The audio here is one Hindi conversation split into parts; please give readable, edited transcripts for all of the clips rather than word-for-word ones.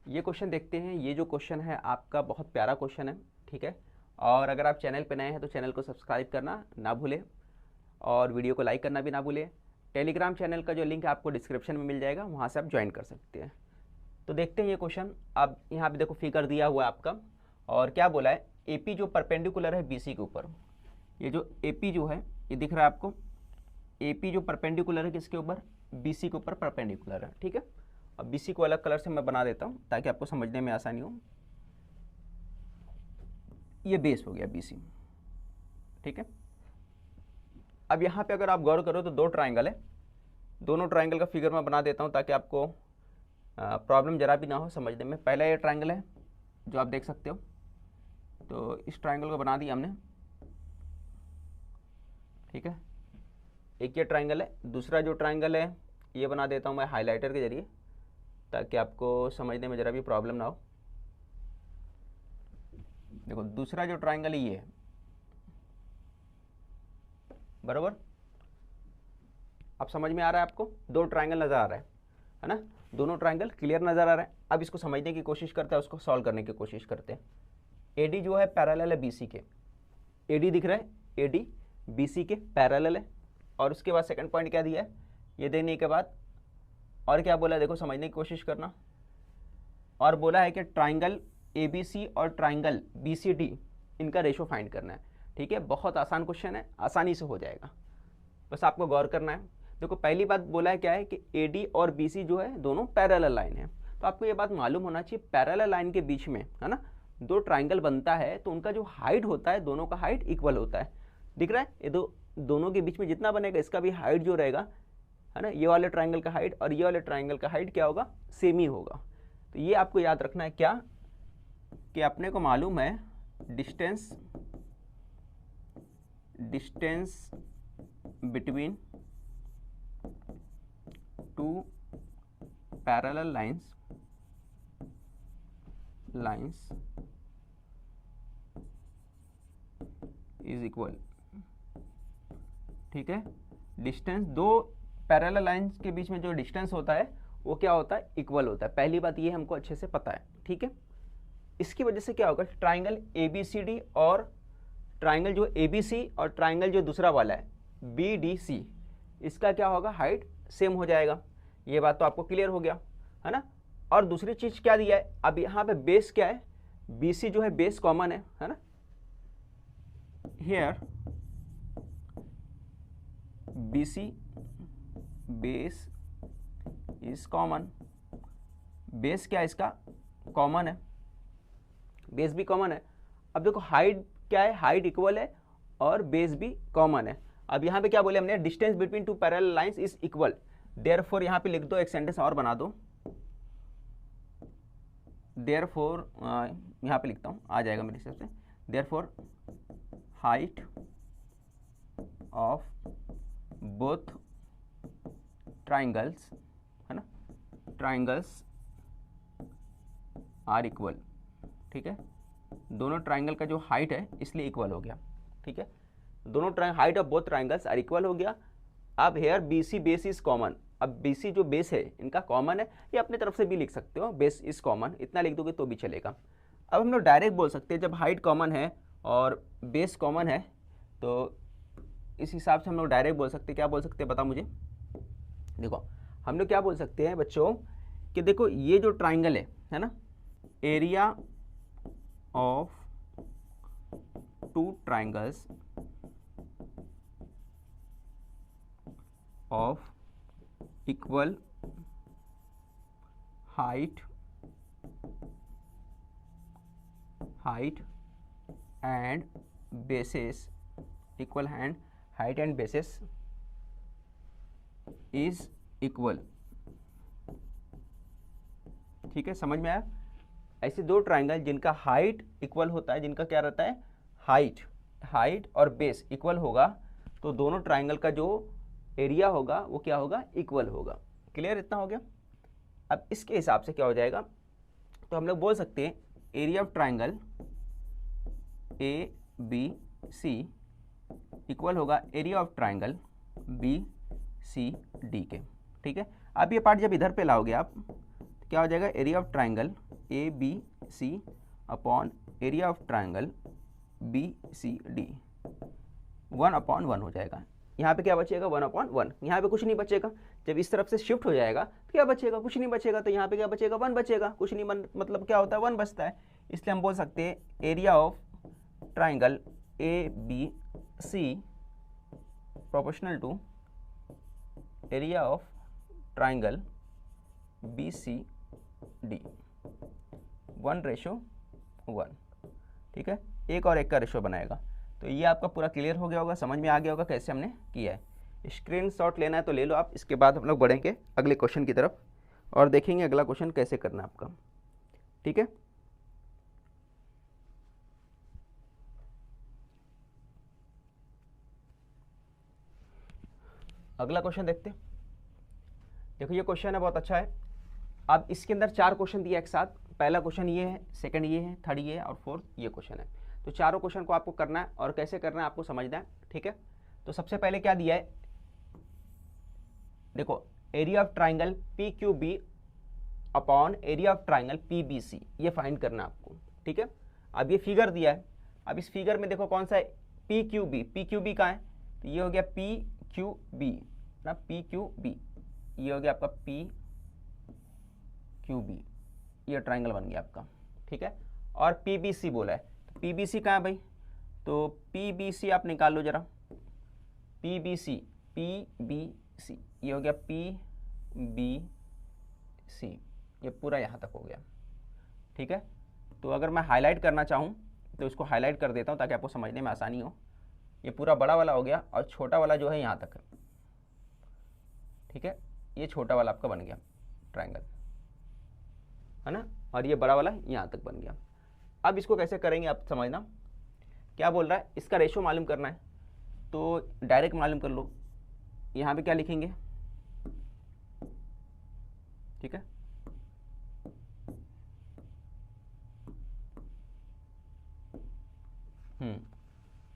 ये क्वेश्चन देखते हैं। ये जो क्वेश्चन है आपका बहुत प्यारा क्वेश्चन है, ठीक है। और अगर आप चैनल पे नए हैं तो चैनल को सब्सक्राइब करना ना भूलें और वीडियो को लाइक करना भी ना भूलें। टेलीग्राम चैनल का जो लिंक है आपको डिस्क्रिप्शन में मिल जाएगा, वहाँ से आप ज्वाइन कर सकते हैं। तो देखते हैं ये क्वेश्चन। अब यहाँ पे देखो फिगर दिया हुआ है आपका, और क्या बोला है, एपी जो परपेंडिकुलर है बीसी के ऊपर, ये जो एपी जो है ये दिख रहा है आपको, एपी जो परपेंडिकुलर है किसके ऊपर, बीसी के ऊपर परपेंडिकुलर है, ठीक है। अब बीसी को अलग कलर से मैं बना देता हूँ ताकि आपको समझने में आसानी हो। ये बेस हो गया बीसी, ठीक है। अब यहाँ पे अगर आप गौर करो तो दो ट्राइंगल है, दोनों ट्राइंगल का फिगर मैं बना देता हूँ ताकि आपको प्रॉब्लम जरा भी ना हो समझने में। पहला ये ट्राइंगल है जो आप देख सकते हो, तो इस ट्राइंगल को बना दिया हमने, ठीक है। एक ये ट्राइंगल है, दूसरा जो ट्राइंगल है ये बना देता हूँ मैं हाइलाइटर के जरिए ताकि आपको समझने में ज़रा भी प्रॉब्लम ना हो। देखो दूसरा जो ट्राइंगल है ये है, बराबर। अब समझ में आ रहा है आपको, दो ट्राइंगल नज़र आ रहा है ना, दोनों ट्राइंगल क्लियर नज़र आ रहा है। अब इसको समझने की कोशिश करते हैं, उसको सॉल्व करने की कोशिश करते हैं। एडी जो है पैरेलल है बीसी के, एडी दिख रहा है, एडी बीसी के पैरेलल है। और उसके बाद सेकंड पॉइंट क्या दिया है, ये देने के बाद और क्या बोला है, देखो समझने की कोशिश करना। और बोला है कि ट्राइंगल एबीसी और ट्राइंगल बीसीडी इनका रेशो फाइंड करना है, ठीक है। बहुत आसान क्वेश्चन है, आसानी से हो जाएगा, बस आपको गौर करना है। देखो पहली बात बोला है क्या है कि एडी और बीसी जो है दोनों पैरेलल लाइन है, तो आपको ये बात मालूम होना चाहिए पैरेलल लाइन के बीच में, है ना, दो ट्राइंगल बनता है तो उनका जो हाइट होता है दोनों का हाइट इक्वल होता है। दिख रहा है, ये दोनों के बीच में जितना बनेगा इसका भी हाइट जो रहेगा, है ना, ये वाले ट्राइंगल का हाइट और ये वाले ट्राइंगल का हाइट क्या होगा, सेम ही होगा। तो ये आपको याद रखना है क्या, कि अपने को मालूम है distance between two parallel lines is equal, ठीक है। डिस्टेंस दो पैरेलल लाइंस के बीच में जो डिस्टेंस होता है वो क्या होता है, इक्वल होता है। पहली बात ये हमको अच्छे से पता है, ठीक है। इसकी वजह से क्या होगा, ट्राइंगल एबीसीडी और ट्राइंगल जो एबीसी और ट्राइंगल जो दूसरा वाला है बीडीसी, इसका क्या होगा, हाइट सेम हो जाएगा। ये बात तो आपको क्लियर हो गया, है ना। और दूसरी चीज क्या दिया है, अब यहाँ पे बेस क्या है, बीसी जो है बेस कॉमन है ना। Here BC base is common, base क्या है इसका, कॉमन है, बेस भी कॉमन है। अब देखो हाइट क्या है, हाइट इक्वल है और बेस भी कॉमन है। अब यहाँ पे क्या बोले हमने, distance between two parallel lines is equal, therefore यहाँ पे लिख दो, एक सेंटेंस और बना दो, देयरफॉर यहाँ पे लिखता हूँ, आ जाएगा मेरे हिसाब से, therefore height of both triangles, है ना, ट्राइंगल्स आर इक्वल, ठीक है। दोनों ट्राइंगल का जो हाइट है इसलिए इक्वल हो गया, ठीक है। दोनों height of both triangles are equal हो गया। अब here BC base is common, अब बीसी जो बेस है इनका कॉमन है, ये अपनी तरफ से भी लिख सकते हो, बेस इज कॉमन, इतना लिख दोगे तो भी चलेगा। अब हम लोग डायरेक्ट बोल सकते हैं जब हाइट कॉमन है और बेस कॉमन है, तो इस हिसाब से हम लोग डायरेक्ट बोल सकते हैं, क्या बोल सकते हैं बता मुझे। देखो हम लोग क्या बोल सकते हैं बच्चों, कि देखो ये जो ट्राइंगल है ना, area of two triangles of equal height and bases, equal hand height and bases is equal, ठीक है। समझ में आया, ऐसे दो ट्राइंगल जिनका हाइट इक्वल होता है, जिनका क्या रहता है, हाइट और बेस इक्वल होगा, तो दोनों ट्राइंगल का जो एरिया होगा वो क्या होगा, इक्वल होगा। क्लियर, इतना हो गया। अब इसके हिसाब से क्या हो जाएगा, तो हम लोग बोल सकते हैं area of triangle A B C equal होगा area of triangle B C D के, ठीक है। अब ये पार्ट जब इधर पे लाओगे आप, तो क्या हो जाएगा, area of triangle A B C upon area of triangle B C D 1/1 हो जाएगा। यहाँ पे क्या बचेगा 1/1, यहाँ पे कुछ नहीं बचेगा। जब इस तरफ से शिफ्ट हो जाएगा तो क्या बचेगा, कुछ नहीं बचेगा। तो यहाँ पे क्या बचेगा 1 बचेगा, कुछ नहीं मतलब क्या होता है 1 बचता है। इसलिए हम बोल सकते हैं area of triangle A B C proportional to area of triangle B C D 1:1। ठीक है, एक और एक का रेशो बनाएगा। तो ये आपका पूरा क्लियर हो गया होगा, समझ में आ गया होगा कैसे हमने किया है। स्क्रीनशॉट लेना है तो ले लो आप। इसके बाद हम लोग बढ़ेंगे अगले क्वेश्चन की तरफ और देखेंगे अगला क्वेश्चन कैसे करना है आपका। ठीक है, अगला क्वेश्चन देखते हैं। देखो ये क्वेश्चन है, बहुत अच्छा है। अब इसके अंदर 4 क्वेश्चन दिए एक साथ। पहला क्वेश्चन ये है, सेकंड ये है, थर्ड ये है और फोर्थ ये क्वेश्चन है। तो चारों क्वेश्चन को आपको करना है और कैसे करना है आपको समझना है। ठीक है, तो सबसे पहले क्या दिया है, देखो area of triangle P Q B upon area of triangle P B C, ये फाइंड करना है आपको। ठीक है, अब ये फिगर दिया है। अब इस फिगर में देखो कौन सा है, पी क्यू बी कहाँ है, तो ये हो गया पी क्यू बी ना, पी क्यू बी, ये हो गया आपका पी क्यू बी, ये ट्राइंगल बन गया आपका। ठीक है, और पी बी सी बोला है, तो पी बी सी कहाँ है भाई, तो पी बी सी आप निकाल लो जरा। पी बी सी ये हो गया पी बी सी, ये पूरा यहाँ तक हो गया। ठीक है, तो अगर मैं हाईलाइट करना चाहूँ तो इसको हाईलाइट कर देता हूँ ताकि आपको समझने में आसानी हो। ये पूरा बड़ा वाला हो गया और छोटा वाला जो है यहाँ तक है। ठीक है, ये छोटा वाला आपका बन गया ट्राइंगल, है ना, और ये बड़ा वाला यहाँ तक बन गया। अब इसको कैसे करेंगे आप समझना। क्या बोल रहा है, इसका रेशो मालूम करना है, तो डायरेक्ट मालूम कर लो। यहाँ पे क्या लिखेंगे, ठीक है,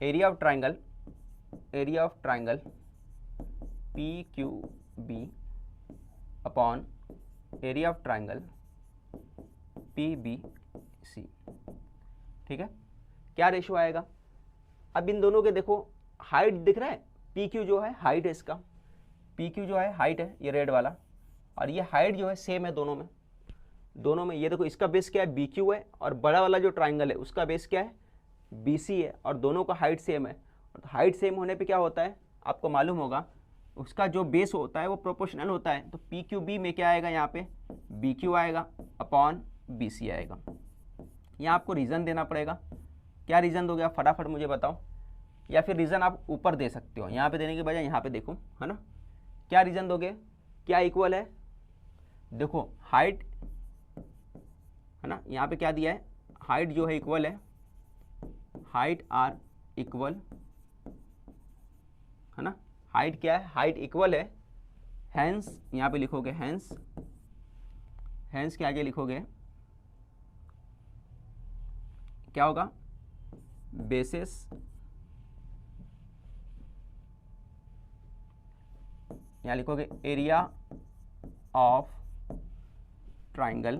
area of triangle P Q B upon area of triangle P B C. ठीक है, क्या रेशो आएगा। अब इन दोनों के देखो हाइट दिख रहा है, पी क्यू जो है हाइट है, इसका पी क्यू जो है हाइट है, ये रेड वाला, और ये हाइट जो है सेम है दोनों में। ये देखो इसका बेस क्या है, बी क्यू है, और बड़ा वाला जो ट्राइंगल है उसका बेस क्या है, बी सी है, और दोनों का हाइट सेम है। तो हाइट सेम होने पे क्या होता है आपको मालूम होगा, उसका जो बेस होता है वो प्रोपोर्शनल होता है। तो पी क्यू बी में क्या आएगा, यहाँ पे बी क्यू आएगा अपॉन बी सी आएगा। यहाँ आपको रीज़न देना पड़ेगा। क्या रीज़न दोगे आप, फटाफट मुझे बताओ, या फिर रीज़न आप ऊपर दे सकते हो, यहाँ पे देने के बजाय यहाँ पे देखो, है ना। क्या रीज़न दोगे, क्या इक्वल है, देखो हाइट, है ना, यहाँ पे क्या दिया है, हाइट जो है इक्वल है, हाइट आर इक्वल, है ना, हाइट क्या है, हाइट इक्वल है, हैंस यहाँ पे लिखोगे हैंस के आगे लिखोगे क्या होगा, बेसिस यहाँ लिखोगे area of triangle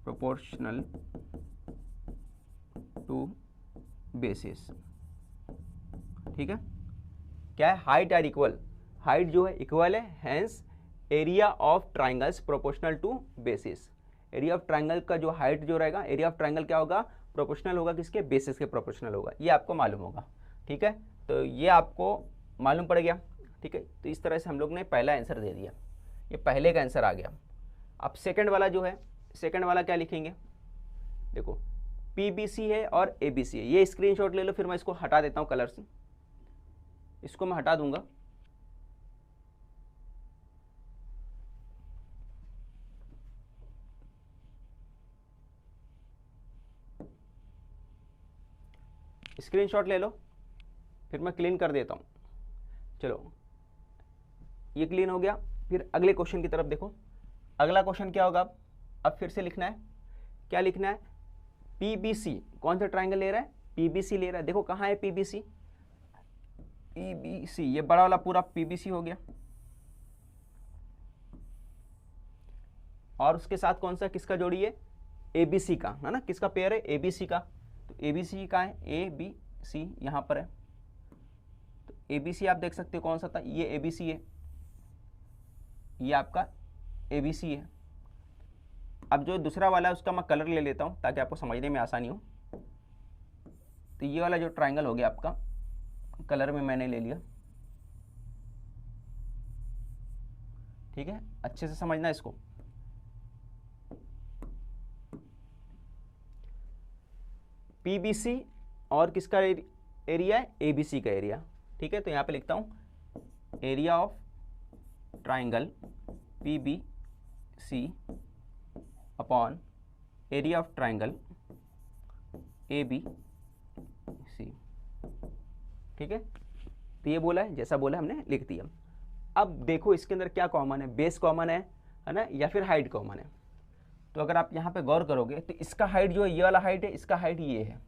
proportional to bases. ठीक है, क्या है, हाइट आर इक्वल, हाइट जो है इक्वल है, hence area of triangles proportional to bases. Area of triangle का जो हाइट जो रहेगा, एरिया ऑफ ट्राइंगल क्या होगा, प्रोपोर्शनल होगा किसके, बेसिस के प्रोपोर्शनल होगा। ये आपको मालूम होगा। ठीक है, तो ये आपको मालूम पड़ गया। ठीक है, तो इस तरह से हम लोग ने पहला आंसर दे दिया, ये पहले का आंसर आ गया। अब सेकंड वाला जो है, सेकंड वाला क्या लिखेंगे, देखो पीबीसी है और एबीसी है। ये स्क्रीनशॉट ले लो, फिर मैं इसको हटा देता हूँ कलर से, इसको मैं हटा दूंगा। स्क्रीनशॉट ले लो, फिर मैं क्लीन कर देता हूँ। चलो ये क्लीन हो गया। फिर अगले क्वेश्चन की तरफ देखो। अगला क्वेश्चन क्या होगा, अब फिर से लिखना है, क्या लिखना है, पीबीसी, कौन सा ट्राइंगल ले रहा है, पीबीसी ले रहा है। देखो कहाँ है पीबीसी, ये बड़ा वाला पूरा पीबीसी हो गया, और उसके साथ कौन सा किसका जोड़ी है, ए बी सी का, है ना, किसका पेयर है, ए बी सी का। तो ए बी सी का है, ए बी सी यहाँ पर है, तो ए बी सी आप देख सकते हो कौन सा था, ये ए बी सी है, ये आपका ए बी सी है। अब जो दूसरा वाला है उसका मैं कलर ले लेता हूँ ताकि आपको समझने में आसानी हो। तो ये वाला जो ट्राइंगल हो गया आपका, कलर में मैंने ले लिया, ठीक है, अच्छे से समझना इसको। पीबीसी और किसका एरिया है, एबीसी का एरिया, ठीक है। तो यहाँ पे लिखता हूँ area of triangle PBC upon area of triangle ABC, ठीक है। तो ये बोला है, जैसा बोला हमने लिख दिया। अब देखो इसके अंदर क्या कॉमन है, बेस कॉमन है ना, या फिर हाइट कॉमन है। तो अगर आप यहाँ पे गौर करोगे तो इसका हाइट जो है, ये वाला हाइट है, इसका हाइट ये है,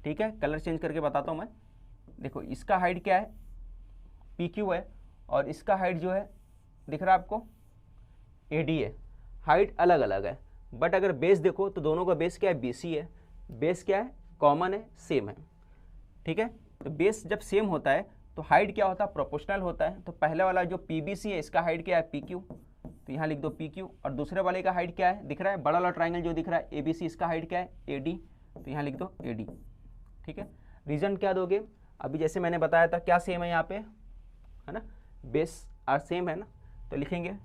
ठीक है। कलर चेंज करके बताता हूँ मैं। देखो इसका हाइट क्या है, पी क्यू है, और इसका हाइट जो है दिख रहा है आपको, ए डी है। हाइट अलग अलग है, बट अगर बेस देखो तो दोनों का बेस क्या है, बी सी है। बेस क्या है, कॉमन है, सेम है, ठीक है। तो बेस जब सेम होता है तो हाइट क्या होता है, प्रोपोर्शनल होता है। तो पहले वाला जो पी बी सी है इसका हाइट क्या है, पी क्यू, तो यहाँ लिख दो पी क्यू। और दूसरे वाले का हाइट क्या है, दिख रहा है, बड़ा वाला ट्राइंगल जो दिख रहा है ए बी सी, इसका हाइट क्या है, ए डी, तो यहाँ लिख दो ए डी, ठीक है। रीजन क्या दोगे, अभी जैसे मैंने बताया था क्या सेम है यहाँ पे, है ना, बेस आर सेम है ना, तो लिखेंगे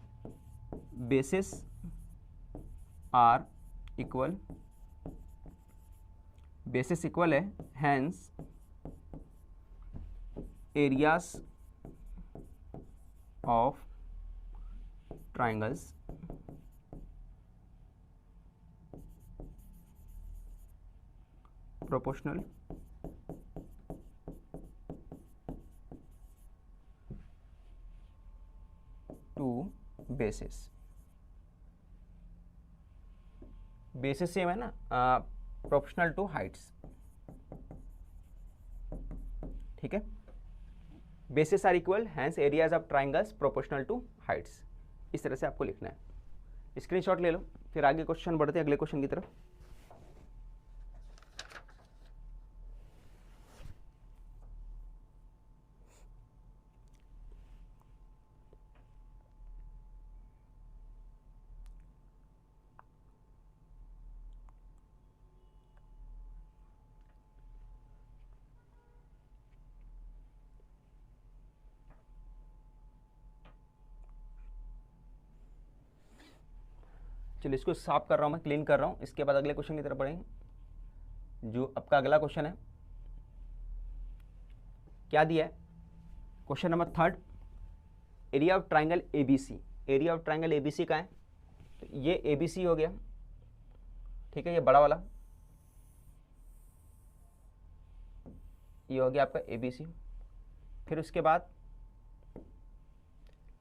bases are equal, bases equal है, hence areas of triangles proportional to bases. Bases same है ना, प्रोपोर्शनल टू हाइट्स, ठीक है। Bases are equal, hence areas of triangles proportional to heights. इस तरह से आपको लिखना है। स्क्रीनशॉट ले लो, फिर आगे क्वेश्चन बढ़ते हैं अगले क्वेश्चन की तरफ। चलो इसको साफ कर रहा हूँ मैं, क्लीन कर रहा हूँ, इसके बाद अगले क्वेश्चन की तरफ बढ़ेंगे। जो आपका अगला क्वेश्चन है, क्या दिया है, question number 3, area of triangle ABC. Area of triangle ABC का है, तो ये एबीसी हो गया, ठीक है, ये बड़ा वाला, ये हो गया आपका एबीसी। फिर उसके बाद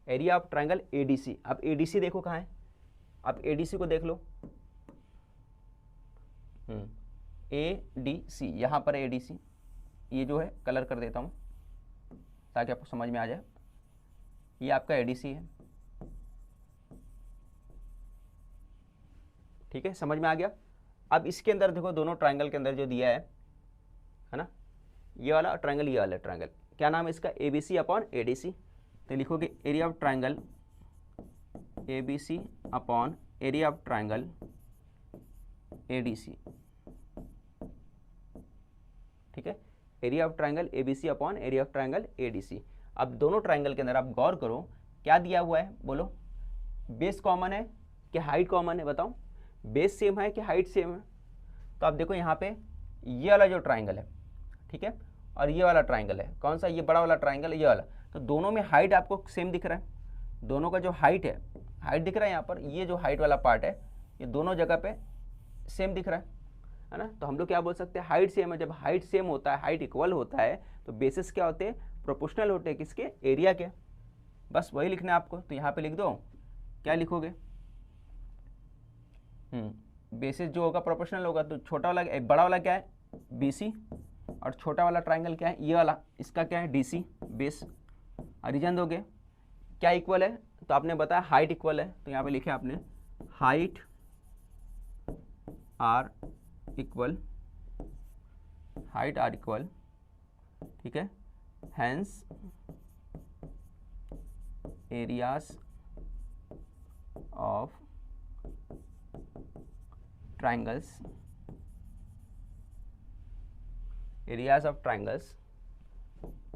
एरिया ऑफ ट्राइंगल एडीसी। अब एडीसी देखो कहाँ है, आप एडीसी को देख लो, ए डी सी, यहाँ पर एडीसी, ये जो है कलर कर देता हूँ ताकि आपको समझ में आ जाए। ये आपका एडीसी है, ठीक है, समझ में आ गया। अब इसके अंदर देखो, दोनों ट्राइंगल के अंदर जो दिया है ना, ये वाला ट्राइंगल, ये वाला ट्राइंगल, क्या नाम है इसका, A B C upon A D C. तो लिखोगे area of triangle A B C upon area of triangle A D C, ठीक है। Area of triangle A B C upon area of triangle A D C. अब दोनों ट्राइंगल के अंदर आप गौर करो, क्या दिया हुआ है, बोलो, बेस कॉमन है कि हाइट कॉमन है, बताओ, बेस सेम है कि हाइट सेम है। तो आप देखो यहाँ पे ये वाला जो ट्राइंगल है, ठीक है, और ये वाला ट्राइंगल है, कौन सा, ये बड़ा वाला ट्राइंगल, ये वाला, तो दोनों में हाइट आपको सेम दिख रहा है। दोनों का जो हाइट है, हाइट दिख रहा है यहाँ पर, ये जो हाइट वाला पार्ट है, ये दोनों जगह पे सेम दिख रहा है ना। तो हम लोग क्या बोल सकते हैं, हाइट सेम है। जब हाइट सेम होता है, हाइट इक्वल होता है, तो बेसिस क्या होते हैं, प्रोपोर्शनल होते हैं, किसके, एरिया के। बस वही लिखना है आपको। तो यहाँ पे लिख दो, क्या लिखोगे, बेसिस जो होगा प्रोपोर्शनल होगा, तो छोटा वाला, बड़ा वाला क्या है, बी सी, और छोटा वाला ट्राइंगल क्या है, ये वाला, इसका क्या है, डी सी, बेस। रीजन दोगे क्या इक्वल है, तो आपने बताया हाइट इक्वल है, तो यहाँ पे लिखे आपने हाइट आर इक्वल, ठीक है, hence areas of triangles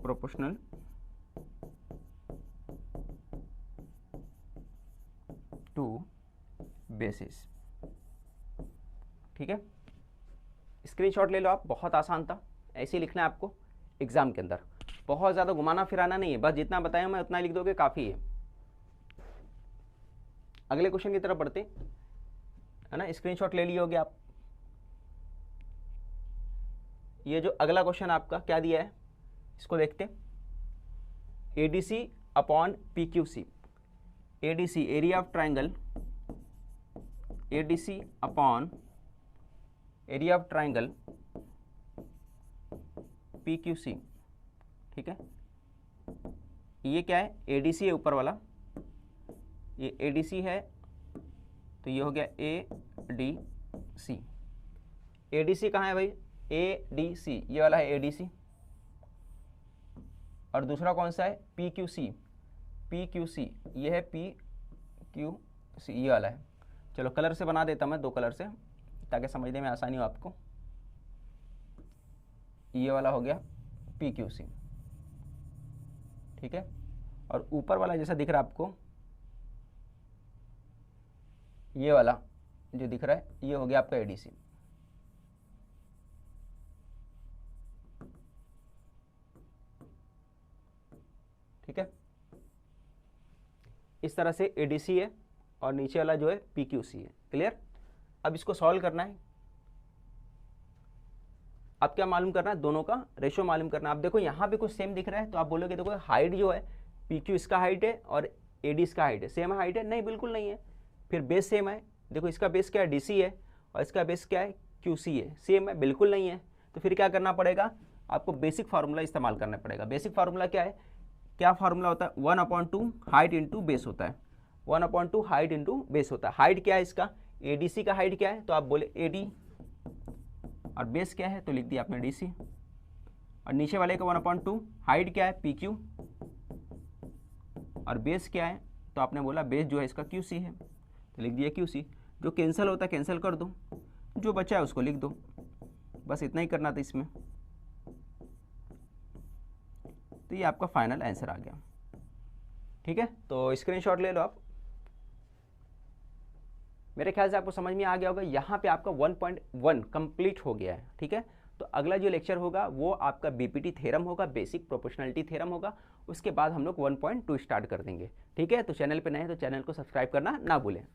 proportional to basis। ठीक है, स्क्रीनशॉट ले लो आप, बहुत आसान था, ऐसे ही लिखना है आपको एग्जाम के अंदर, बहुत ज़्यादा घुमाना फिराना नहीं है, बस जितना बताया मैं उतना लिख दोगे काफ़ी है। अगले क्वेश्चन की तरफ बढ़ते है ना, स्क्रीनशॉट ले लिए होगे आप। ये जो अगला क्वेश्चन आपका क्या दिया है इसको देखते, ADC upon PQC, ADC area of triangle, ADC upon area of triangle PQC। ठीक है, ये क्या है, ADC है ऊपर वाला, ये ADC है, तो ये हो गया ADC। ADC कहाँ है भाई, ADC ये वाला है ADC, और दूसरा कौन सा है PQC ये है PQC, ये वाला है। चलो कलर से बना देता मैं, 2 कलर से, ताकि समझने में आसानी हो आपको। ये वाला हो गया PQC, ठीक है, और ऊपर वाला जैसा दिख रहा है आपको, ये वाला जो दिख रहा है ये हो गया आपका ADC। ठीक है, इस तरह से ADC है और नीचे वाला जो है PQC है। क्लियर, अब इसको सॉल्व करना है। अब क्या मालूम करना है, दोनों का रेशो मालूम करना है। आप देखो यहाँ पे कुछ सेम दिख रहा है, तो आप बोलोगे देखो हाइट जो है PQ इसका हाइट है और AD इसका हाइट है, सेम हाइट है, नहीं बिल्कुल नहीं है। फिर बेस सेम है, देखो इसका बेस क्या है DC है और इसका बेस क्या है QC है, सेम है, बिल्कुल नहीं है। तो फिर क्या करना पड़ेगा, आपको बेसिक फार्मूला इस्तेमाल करना पड़ेगा। बेसिक फार्मूला क्या है, क्या फार्मूला होता है, 1/2 हाइट इंटू बेस होता है, 1/2 हाइट इंटू बेस होता है। हाइट क्या है इसका, ADC का हाइट क्या है, तो आप बोले AD, और बेस क्या है तो लिख दिया आपने DC, और नीचे वाले का 1/2 हाइट क्या है PQ, और बेस क्या है तो आपने बोला बेस जो है इसका QC है, तो लिख दिया QC। जो कैंसिल होता है कैंसिल कर दो, जो बचा है उसको लिख दो, बस इतना ही करना था इसमें। तो ये आपका फाइनल आंसर आ गया। ठीक है, तो स्क्रीनशॉट ले लो आप। मेरे ख्याल से आपको समझ में आ गया होगा। यहाँ पे आपका 1.1 कंप्लीट हो गया है। ठीक है, तो अगला जो लेक्चर होगा वो आपका BPT थ्योरम होगा, बेसिक प्रोपोर्शनलिटी थ्योरम होगा। उसके बाद हम लोग 1.2 स्टार्ट कर देंगे। ठीक है, तो चैनल पे नए हैं तो चैनल को सब्सक्राइब करना ना भूलें।